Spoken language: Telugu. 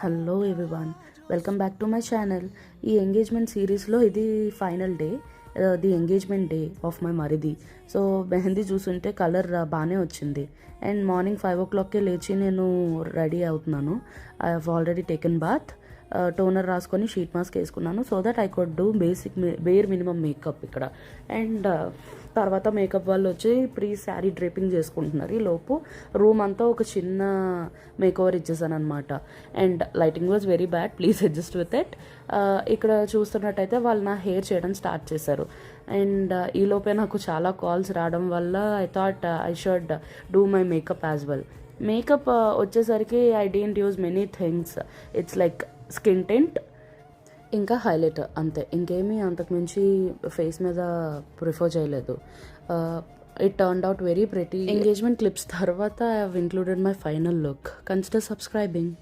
Hello everyone, welcome back to my channel. ఈ ఎంగేజ్మెంట్ సిరీస్లో ఇది final day, the engagement day of my మరిది. సో మెహందీ చూస్తుంటే కలర్ బాగానే వచ్చింది. అండ్ మార్నింగ్ 5 o'clockకే లేచి నేను రెడీ అవుతున్నాను. I have already taken bath, toner రాసుకొని షీట్ మాస్క్ వేసుకున్నాను so that I could do bare minimum makeup ఇక్కడ. అండ్ తర్వాత మేకప్ వాళ్ళు వచ్చి శారీ డ్రేపింగ్ చేసుకుంటున్నారు. ఈ లోపు రూమ్ అంతా ఒక చిన్న మేకోవర్ ఇచ్చేసాను అనమాట. And lighting was very bad, please adjust with it. ఇక్కడ చూస్తున్నట్టయితే వాళ్ళు నా హెయిర్ చేయడం స్టార్ట్ చేశారు. అండ్ ఈ లోపే నాకు చాలా కాల్స్ రావడం వల్ల I thought I should do my makeup as well. Makeup వచ్చేసరికి I don't use many things. It's like skin tint ఇంకా హైలైటర్, అంతే. ఇంకేమీ అంతకుమించి ఫేస్ మీద ప్రిఫర్ చేయలేదు. It turned out very pretty. Engagement clips తర్వాత I have included my final look. Consider subscribing.